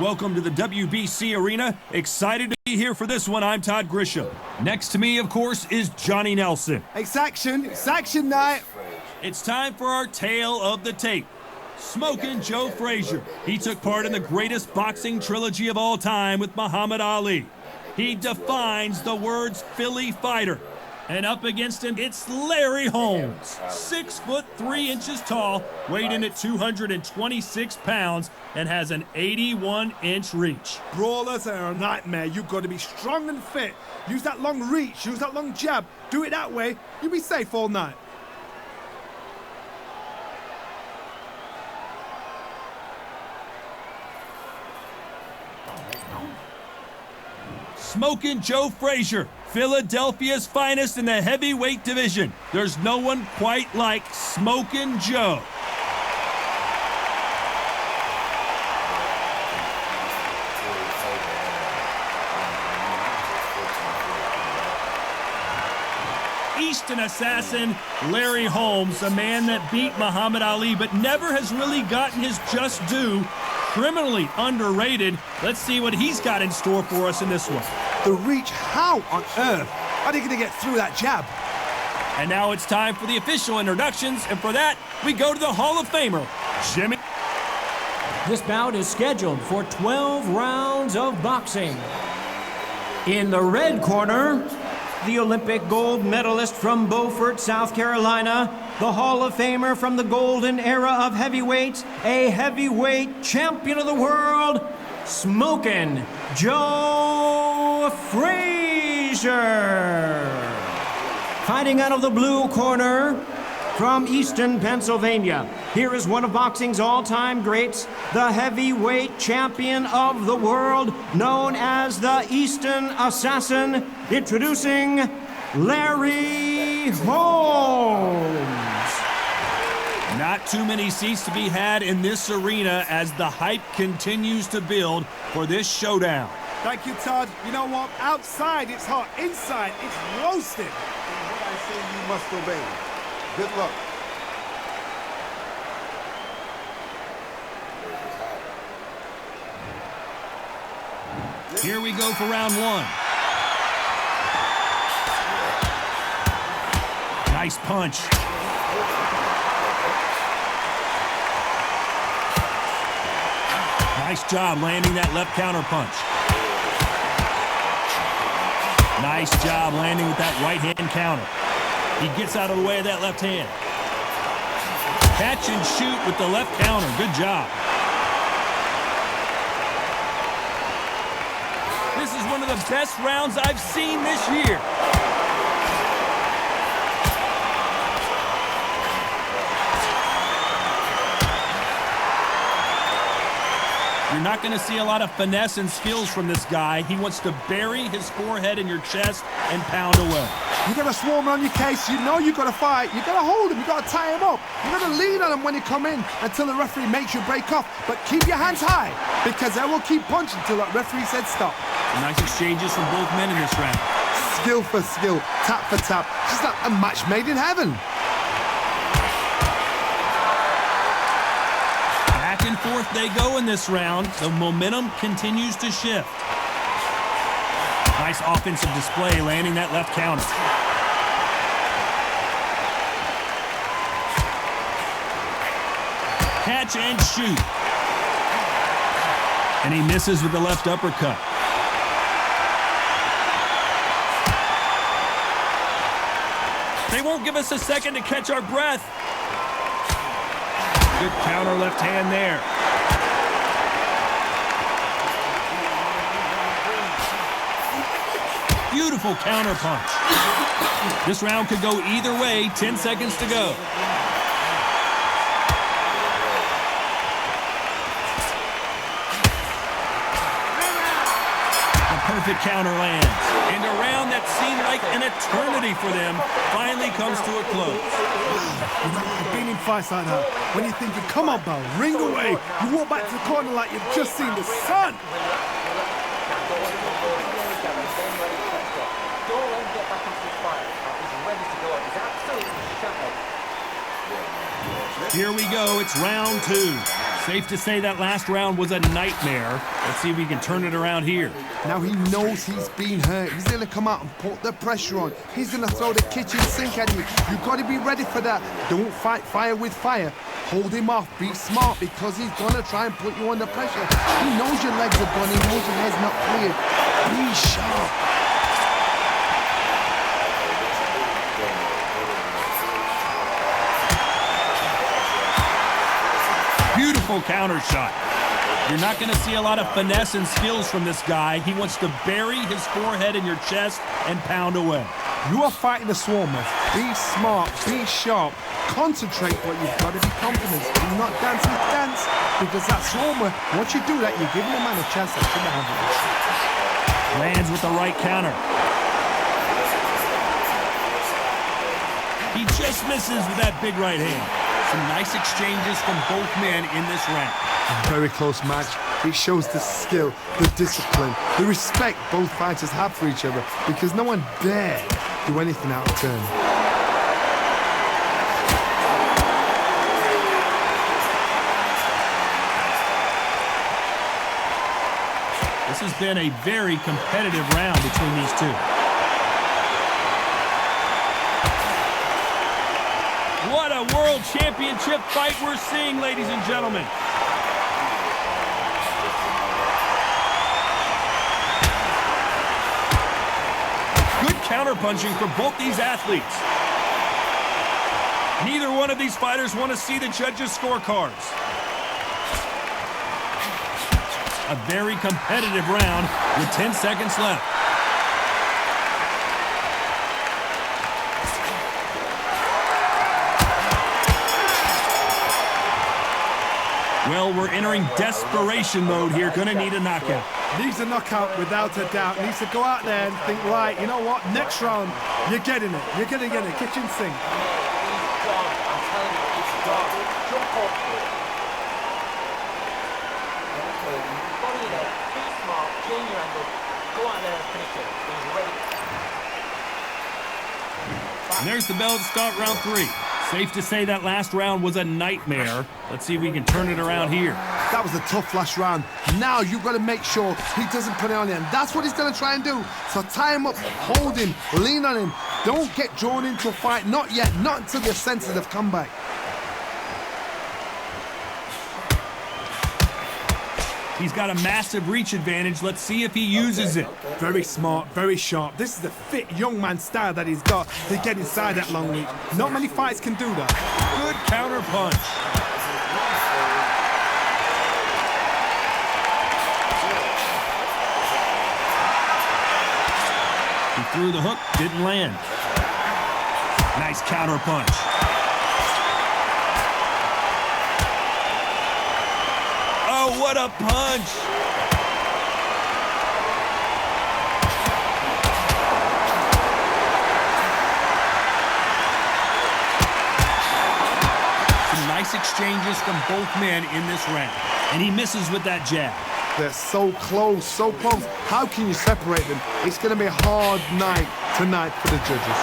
Welcome to the WBC Arena. Excited to be here for this one. I'm Todd Grisham. Next to me, of course, is Johnny Nelson. It's action night. It's time for our tale of the tape. Smokin Joe Frazier. He took part in the greatest boxing trilogy of all time with Muhammad Ali. He defines the words Philly fighter. And up against him, it's Larry Holmes. 6'3" tall, weighed in at 226 pounds, and has an 81-inch reach. Brawlers are a nightmare. You've got to be strong and fit. Use that long reach, use that long jab. Do it that way, you'll be safe all night. Smokin Joe Frazier, Philadelphia's finest in the heavyweight division. There's no one quite like Smokin Joe. Easton Assassin, Larry Holmes, a man that beat Muhammad Ali but never has really gotten his just due. Criminally underrated. Let's see what he's got in store for us in this one. The reach, how on earth are they going to get through that jab? And now it's time for the official introductions, and for that, we go to the Hall of Famer, Jimmy. This bout is scheduled for 12 rounds of boxing. In the red corner, the Olympic gold medalist from Beaufort, South Carolina, the Hall of Famer from the golden era of heavyweights, a heavyweight champion of the world, Smokin Joe Frazier. Fighting out of the blue corner from Easton, Pennsylvania, here is one of boxing's all-time greats, the heavyweight champion of the world, known as the Easton Assassin, introducing Larry Holmes. Not too many seats to be had in this arena as the hype continues to build for this showdown. Thank you, Todd. You know what? Outside it's hot. Inside it's roasted. What I say you must obey. Good luck. Here we go for round one. Nice punch. Nice job landing that left counter punch. Nice job landing with that right hand counter. He gets out of the way of that left hand. Catch and shoot with the left counter. Good job. This is one of the best rounds I've seen this year. You're not going to see a lot of finesse and skills from this guy. He wants to bury his forehead in your chest and pound away. You got to swarm on your case. You know you got to fight. You got to hold him. You got to tie him up. You got to lean on him when you come in until the referee makes you break off. But keep your hands high because they will keep punching until that referee said stop. Nice exchanges from both men in this round. Skill for skill, tap for tap. Just like a match made in heaven. Back and forth they go in this round. The momentum continues to shift. Nice offensive display, landing that left counter. Catch and shoot. And he misses with the left uppercut. They won't give us a second to catch our breath. Good counter left hand there. Beautiful counter punch. This round could go either way. 10 seconds to go. The perfect counter lands. And a round that seemed like an eternity for them finally comes to a close. You know, I've been in fights like that. When you're thinking, come on, Bell, ring away. You walk back to the corner like you've just seen the sun. Here we go, it's round 2. Safe to say that last round was a nightmare. Let's see if we can turn it around here. Now he knows he's been hurt. He's going to come out and put the pressure on. He's going to throw the kitchen sink at you. You've got to be ready for that. Don't fight fire with fire. Hold him off. Be smart because he's going to try and put you under pressure. He knows your legs are gone. He knows your head's not cleared. Be sharp. Beautiful counter shot. You're not going to see a lot of finesse and skills from this guy. He wants to bury his forehead in your chest and pound away. You are fighting a swarmer. Be smart, be sharp, concentrate, but you've got to be confident. Do not dance with dance, because that swarmer, once you do that, you're giving a man a chance that shouldn't have it. Lands with the right counter. He just misses with that big right hand. Some nice exchanges from both men in this round. A very close match. It shows the skill, the discipline, the respect both fighters have for each other, because no one dare do anything out of turn. This has been a very competitive round between these two. What a world championship fight we're seeing, ladies and gentlemen. Good counterpunching from both these athletes. Neither one of these fighters want to see the judges' scorecards. A very competitive round with 10 seconds left. Well, we're entering desperation mode here. Gonna need a knockout. Needs a knockout without a doubt. Needs to go out there and think, right, you know what? Next round, you're getting it. You're gonna get it. Kitchen sink. And there's the bell to start round 3. Safe to say that last round was a nightmare. Let's see if we can turn it around here. That was a tough last round. Now you've got to make sure he doesn't put it on you, and that's what he's going to try and do. So tie him up, hold him, lean on him. Don't get drawn into a fight. Not yet. Not until your senses have come back. He's got a massive reach advantage. Let's see if he uses it. Very smart, very sharp. This is the fit young man style that he's got to get inside that long reach. Not many fights can do that. Good counter punch. He threw the hook, didn't land. Nice counter punch. Oh, what a punch! Some nice exchanges from both men in this round. And he misses with that jab. They're so close, so close. How can you separate them? It's going to be a hard night tonight for the judges.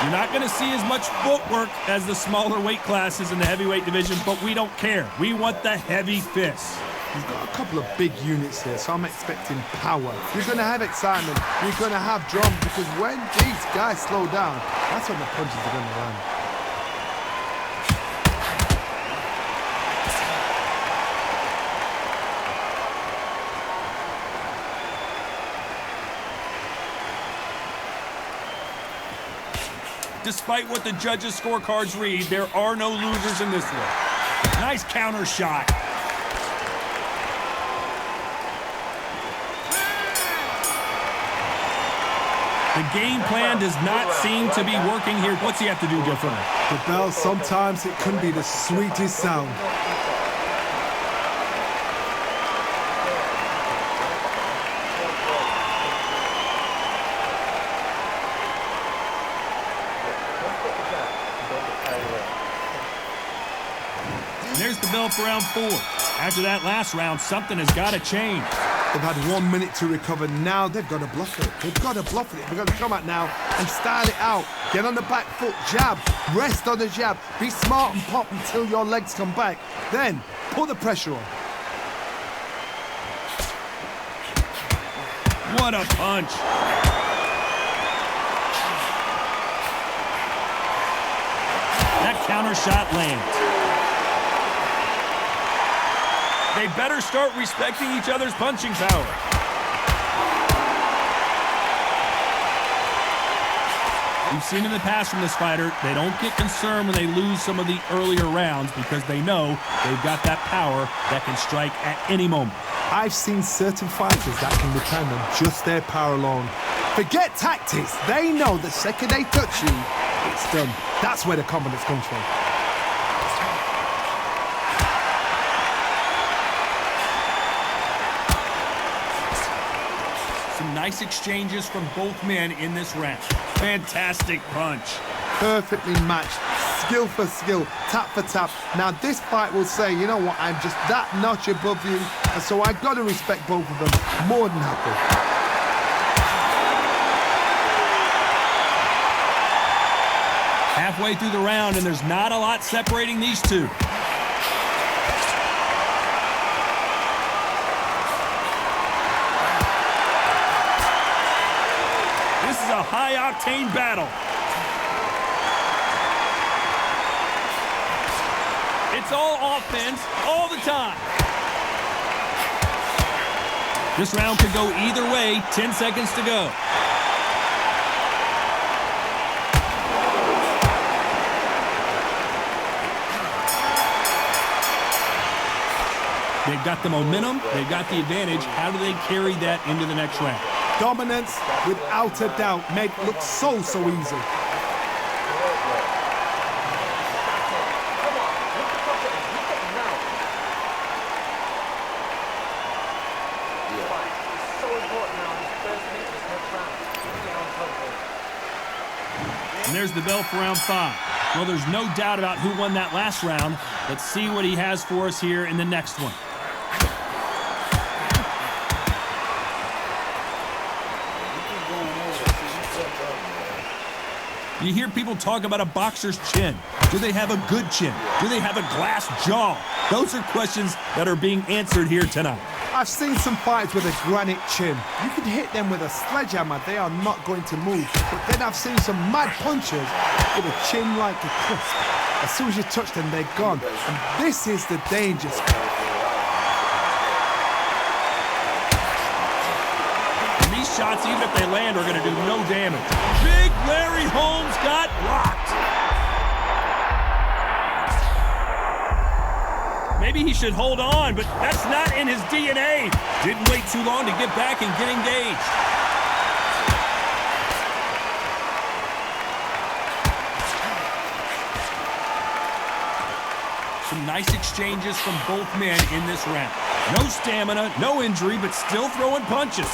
You're not going to see as much footwork as the smaller weight classes in the heavyweight division, but we don't care. We want the heavy fists. He's got a couple of big units here, so I'm expecting power. You're going to have excitement. You're going to have drums, because when these guys slow down, that's when the punches are going to land. Despite what the judges' scorecards read, there are no losers in this one. Nice counter shot. The game plan does not seem to be working here. What's he have to do differently? The bell, sometimes it couldn't be the sweetest sound. There's the bell for round 4. After that last round, something has got to change. They've had 1 minute to recover. Now they've got to bluff it. They've got to bluff it. They've got to come out now and style it out. Get on the back foot, jab, rest on the jab. Be smart and pop until your legs come back. Then put the pressure on. What a punch. That counter shot lands. They better start respecting each other's punching power. We've seen in the past from this fighter, they don't get concerned when they lose some of the earlier rounds because they know they've got that power that can strike at any moment. I've seen certain fighters that can depend on just their power alone. Forget tactics. They know the second they touch you, it's done. That's where the confidence comes from. Some nice exchanges from both men in this round. Fantastic punch. Perfectly matched, skill for skill, tap for tap. Now this fight will say, you know what, I'm just that notch above you, and so I've got to respect both of them more than happy. Halfway through the round, and there's not a lot separating these two. This is a high-octane battle. It's all offense, all the time. This round could go either way, 10 seconds to go. They've got the momentum, they've got the advantage. How do they carry that into the next round? Dominance, without a doubt, made it look so easy. And there's the bell for round 5. Well, there's no doubt about who won that last round. Let's see what he has for us here in the next one. You hear people talk about a boxer's chin. Do they have a good chin? Do they have a glass jaw? Those are questions that are being answered here tonight. I've seen some fights with a granite chin. You can hit them with a sledgehammer, they are not going to move. But then I've seen some mad punchers with a chin like a crisp. As soon as you touch them, they're gone. And this is the danger. And these shots, even if they land, are going to do no damage. Big Larry Holmes got rocked. Maybe he should hold on, but that's not in his DNA. Didn't wait too long to get back and get engaged. Some nice exchanges from both men in this round. No stamina, no injury, but still throwing punches.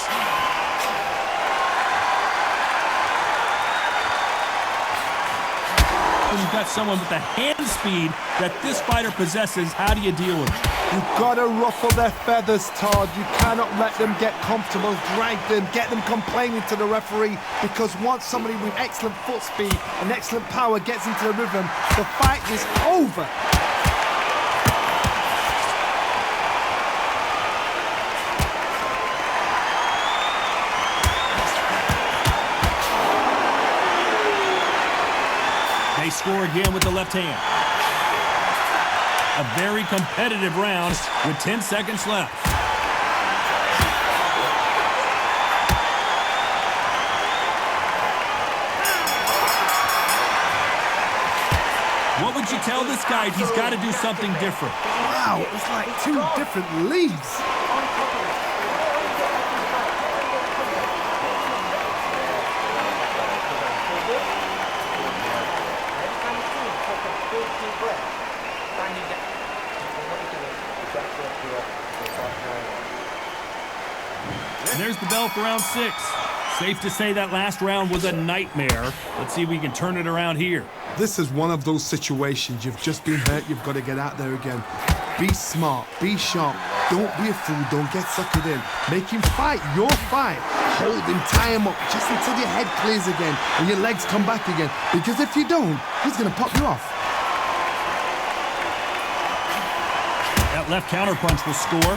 When you've got someone with the hand speed that this fighter possesses, how do you deal with it? You've got to ruffle their feathers, Todd. You cannot let them get comfortable, drag them, get them complaining to the referee, because once somebody with excellent foot speed and excellent power gets into the rhythm, the fight is over. They score again with the left hand. A very competitive round with 10 seconds left. What would you tell this guy? He's got to do something different. Wow, it's like two different leagues. And there's the bell for round 6. Safe to say that last round was a nightmare. Let's see if we can turn it around here. This is one of those situations. You've just been hurt. You've got to get out there again. Be smart. Be sharp. Don't be a fool. Don't get suckered in. Make him fight your fight. Hold him, tie him up just until your head clears again and your legs come back again. Because if you don't, he's going to pop you off. That left counter punch will score.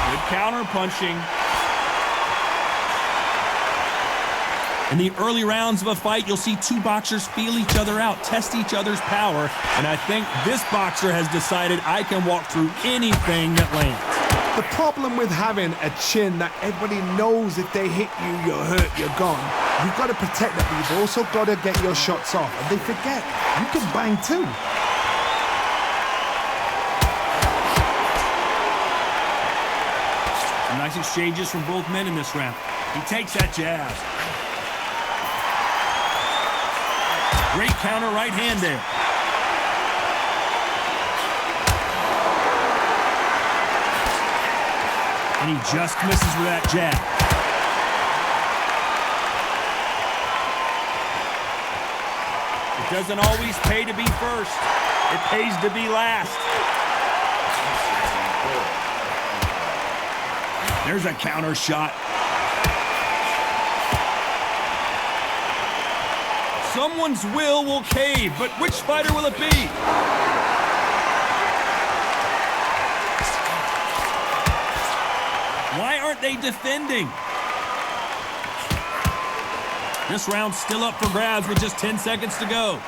Good counter punching. In the early rounds of a fight, you'll see two boxers feel each other out, test each other's power, and I think this boxer has decided I can walk through anything that lands. The problem with having a chin that everybody knows if they hit you, you're hurt, you're gone. You've got to protect that, but you've also got to get your shots off. And they forget, you can bang too. Some nice exchanges from both men in this round. He takes that jab. Great counter right hand there. And he just misses with that jab. It doesn't always pay to be first. It pays to be last. There's a counter shot. Someone's will cave, but which fighter will it be? Why aren't they defending? This round's still up for grabs with just 10 seconds to go.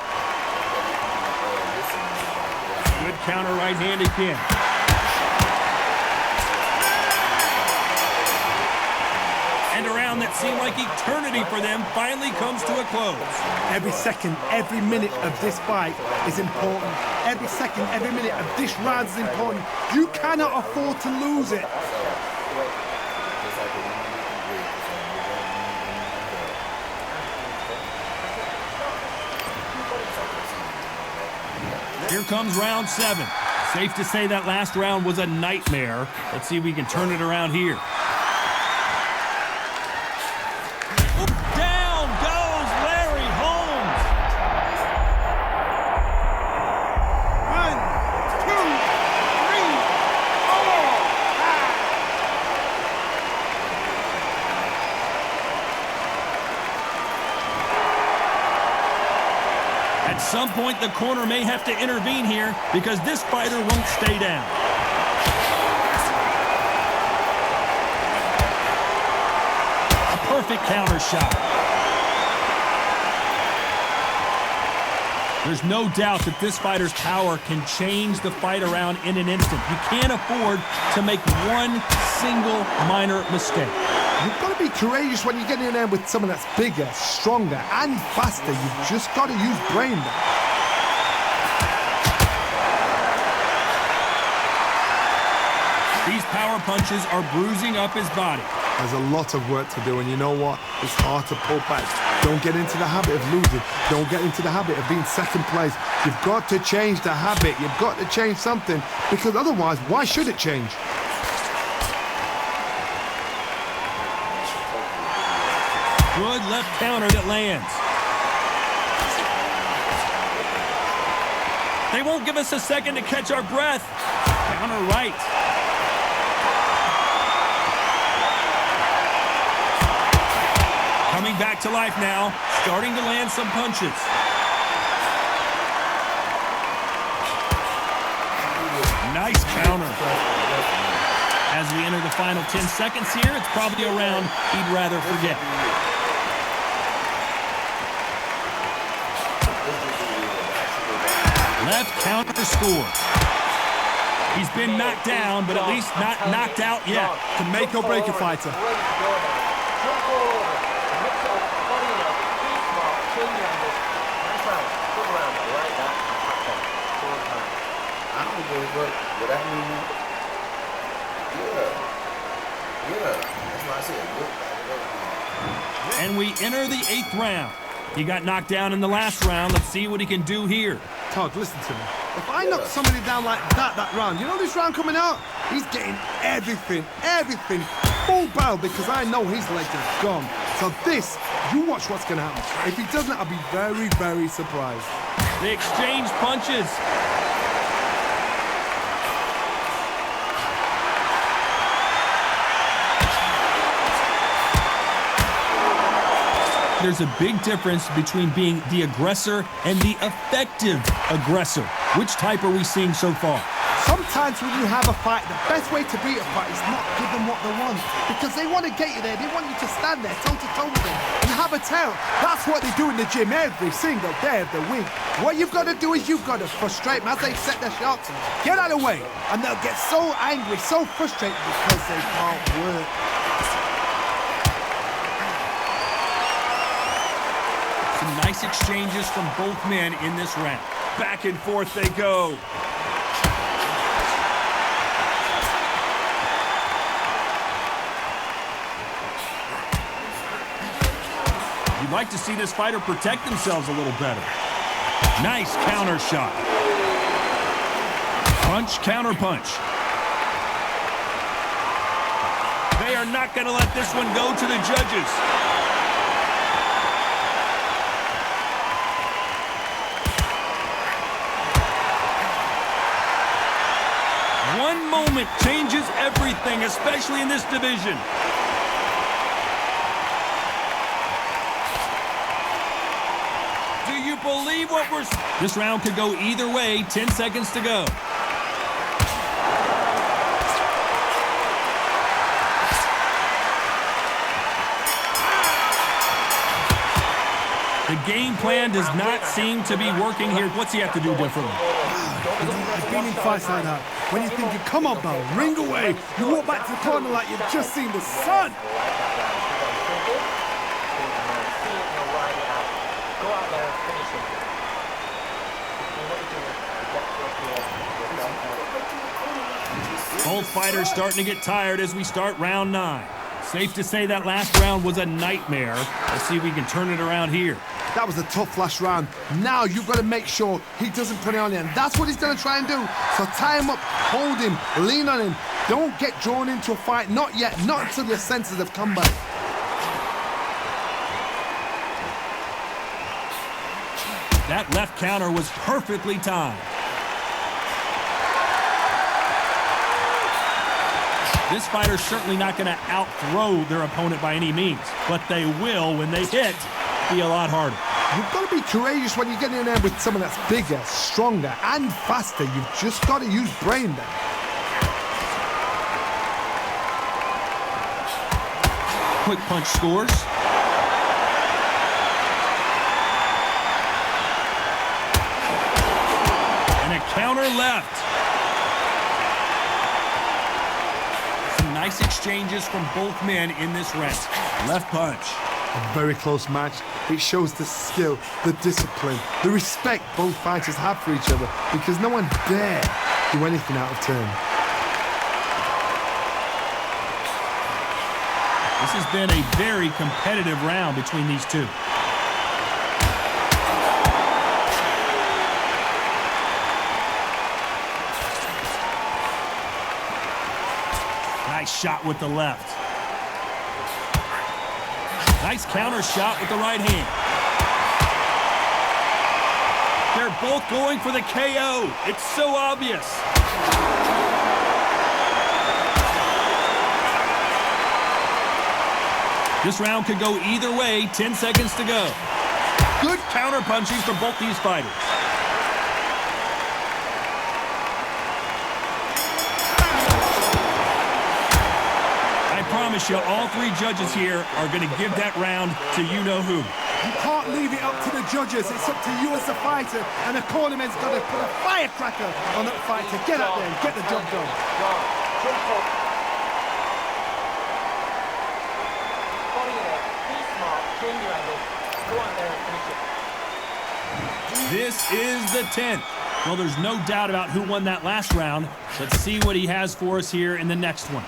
Good counter right hand again. And a round that seemed like eternity for them finally comes to a close. Every second, every minute of this fight is important. Every second, every minute of this round is important. You cannot afford to lose it. Here comes round 7. Safe to say that last round was a nightmare. Let's see if we can turn it around here. Down goes Larry Holmes. 1, 2, 3, 4, 5. At some point, the corner may have to intervene here because this fighter won't stay down. A perfect counter shot. There's no doubt that this fighter's power can change the fight around in an instant. You can't afford to make one single minor mistake. You've got to be courageous when you get in there with someone that's bigger, stronger, and faster. You've just got to use brain there. These power punches are bruising up his body. There's a lot of work to do, and you know what? It's hard to pull back. Don't get into the habit of losing. Don't get into the habit of being second place. You've got to change the habit. You've got to change something, because otherwise, why should it change? Good left counter that lands. They won't give us a second to catch our breath. Counter right. Coming back to life now, starting to land some punches. Nice counter. As we enter the final 10 seconds here, it's probably a round he'd rather forget. Left counter score. He's been knocked down, but at least not knocked out yet. To make or break a fighter. Would that mean? Yeah, that's what I said. And we enter the 8th round. He got knocked down in the last round. Let's see what he can do here. Todd, listen to me. If I knock somebody down like that round, you know this round coming out? He's getting everything, full barrel, because I know his legs are gone. So this, you watch what's going to happen. If he doesn't, I'll be very, very surprised. They exchange punches. there's a big difference between being the aggressor and the effective aggressor. Which type are we seeing so far? Sometimes when you have a fight, the best way to beat a fight is not give them what they want. Because they want to get you there. They want you to stand there toe-to-toe with them and have a tail. That's what they do in the gym every single day of the week. What you've got to do is you've got to frustrate them as they set their shots. Get out of the way. And they'll get so angry, so frustrated because they can't work. Some nice exchanges from both men in this round. Back and forth they go. You'd like to see this fighter protect themselves a little better. Nice counter shot. Punch, counter punch. They are not going to let this one go to the judges. One moment changes everything, especially in this division. Do you believe what we're... This round could go either way. 10 seconds to go. The game plan does not seem to be working here. What's he have to do differently? I've been in fights like that. When you're thinking, come on, Bell, ring away. You walk back to the corner like you've just seen the sun. Both fighters starting to get tired as we start round 9. Safe to say that last round was a nightmare. Let's see if we can turn it around here. That was a tough last round. Now you've got to make sure he doesn't put it on you, and that's what he's going to try and do. So tie him up, hold him, lean on him. Don't get drawn into a fight. Not yet. Not until your senses have come back. That left counter was perfectly timed. This fighter's certainly not going to out-throw their opponent by any means, but they will, when they hit, be a lot harder. You've got to be courageous when you get in there with someone that's bigger, stronger, and faster. You've just got to use brain there. Quick punch scores. And a counter left. Some nice exchanges from both men in this round. Left punch. A very close match. It shows the skill, the discipline, the respect both fighters have for each other, because no one dare do anything out of turn. This has been a very competitive round between these two. Nice shot with the left. Nice counter shot with the right hand. They're both going for the KO. It's so obvious. This round could go either way. 10 seconds to go. Good counter punching from both these fighters. I promise you, all three judges here are going to give that round to you-know-who. You can't leave it up to the judges. It's up to you as the fighter, and the cornerman's got to put a firecracker on that fight to get out there and get the job done. This is the 10th. Well, there's no doubt about who won that last round. Let's see what he has for us here in the next one.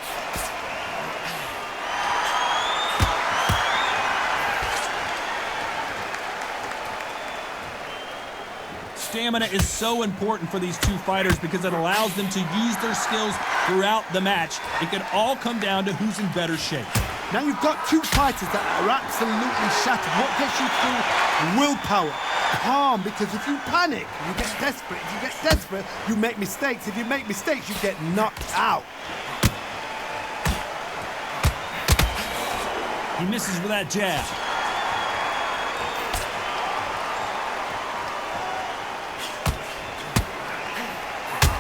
Stamina is so important for these two fighters because it allows them to use their skills throughout the match. It can all come down to who's in better shape. Now you've got two fighters that are absolutely shattered. What gets you through? Willpower. Calm, because if you panic, you get desperate. If you get desperate, you make mistakes. If you make mistakes, you get knocked out. He misses with that jab.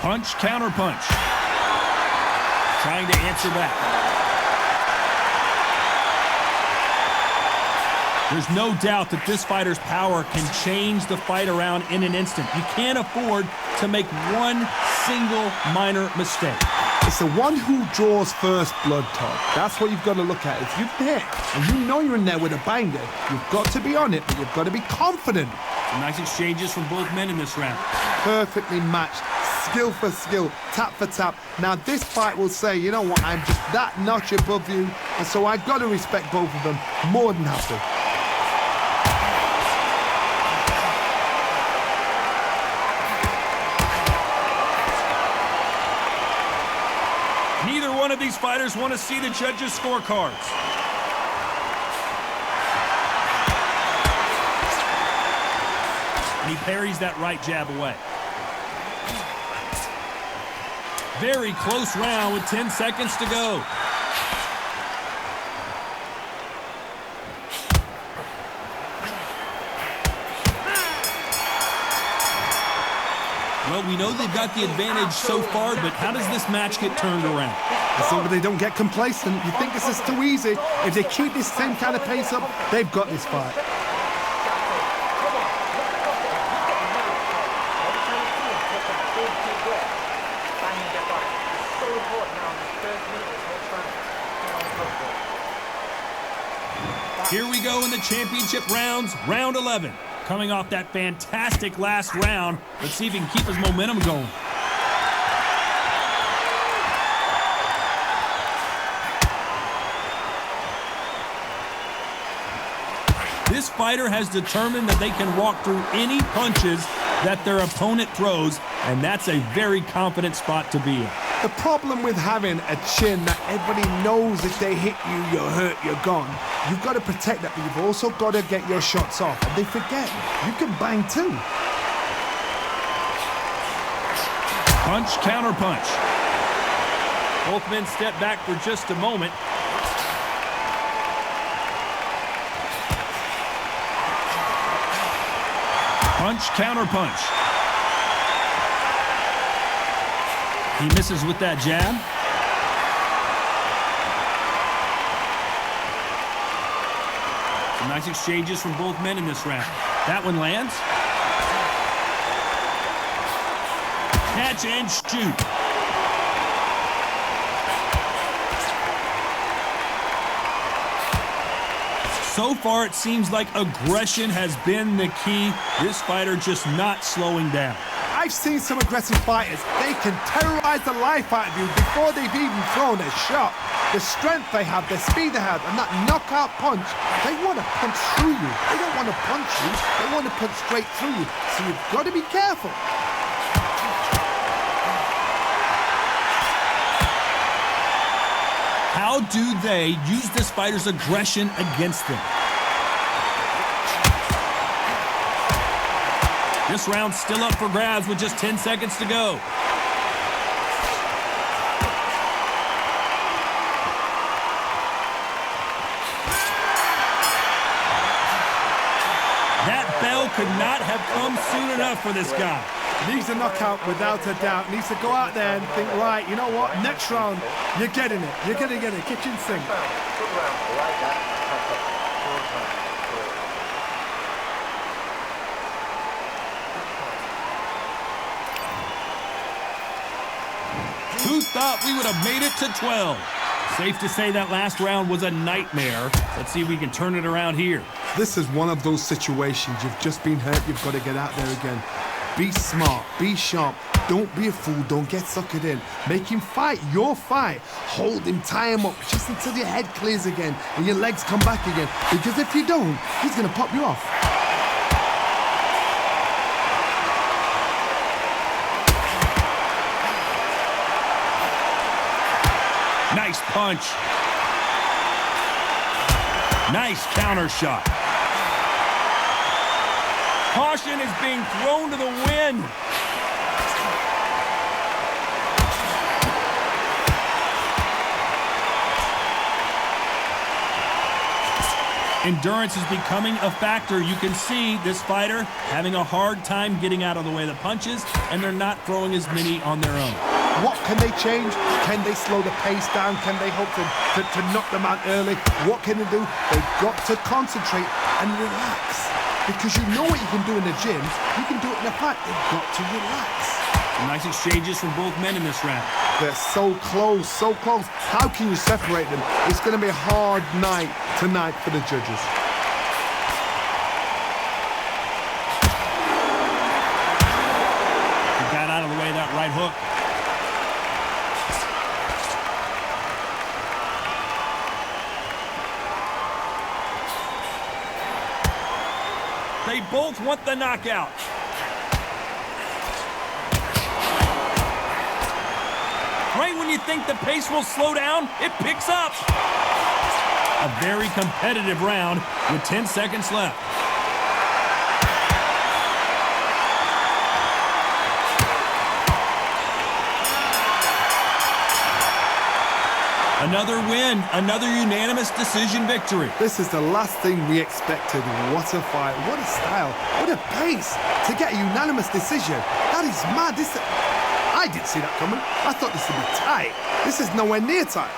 Punch, counter punch. Trying to answer back. There's no doubt that this fighter's power can change the fight around in an instant. You can't afford to make one single minor mistake. It's the one who draws first blood, Todd. That's what you've got to look at. If you've hit and you know you're in there with a banger, you've got to be on it, but you've got to be confident. Some nice exchanges from both men in this round. Perfectly matched, skill for skill, tap for tap. Now this fight will say, you know what, I'm just that notch above you, and so I've got to respect both of them more than happy. Neither one of these fighters want to see the judges' scorecards. And he parries that right jab away. Very close round with 10 seconds to go. Well, we know they've got the advantage so far, but how does this match get turned around? As long as they don't get complacent, you think this is too easy. If they keep this same kind of pace up, they've got this fight. Here we go in the championship rounds, round 11. Coming off that fantastic last round, let's see if he can keep his momentum going. This fighter has determined that they can walk through any punches that their opponent throws, and that's a very confident spot to be in. The problem with having a chin that everybody knows if they hit you, you're hurt, you're gone. You've got to protect that, but you've also got to get your shots off. And they forget, you can bang too. Punch, counter punch. Both men step back for just a moment. Punch, counter punch. He misses with that jab. Some nice exchanges from both men in this round. That one lands. Catch and shoot. So far, it seems like aggression has been the key. This fighter just not slowing down. I've seen some aggressive fighters. They can terrorize the life out of you before they've even thrown a shot. The strength they have, the speed they have, and that knockout punch, they want to punch through you. They don't want to punch you. They want to punch straight through you. So you've got to be careful. How do they use this fighter's aggression against them? This round's still up for grabs with just 10 seconds to go. That bell could not have come soon enough for this guy. Needs a knockout without a doubt. Needs to go out there and think, right, you know what? Next round, you're getting it. You're going to get it. Kitchen sink. Who thought we would have made it to 12? Safe to say that last round was a nightmare. Let's see if we can turn it around here. This is one of those situations. You've just been hurt. You've got to get out there again. Be smart. Be sharp. Don't be a fool. Don't get suckered in. Make him fight your fight. Hold him. Tie him up just until your head clears again and your legs come back again. Because if you don't, he's going to pop you off. Nice punch. Nice counter shot. Caution is being thrown to the wind. Endurance is becoming a factor. You can see this fighter having a hard time getting out of the way of the punches, and they're not throwing as many on their own. What can they change? Can they slow the pace down? Can they hope to knock them out early? What can they do? They've got to concentrate and relax. Because you know what you can do in the gym, you can do it in the fight. They've got to relax. Nice exchanges from both men in this round. They're so close, so close. How can you separate them? It's going to be a hard night tonight for the judges. He got out of the way of that right hook. They both want the knockout. Right when you think the pace will slow down, it picks up. A very competitive round with 10 seconds left. Another win, another unanimous decision victory. This is the last thing we expected. What a fight, what a style, what a pace to get a unanimous decision. That is mad. I didn't see that coming. I thought this would be tight. This is nowhere near tight.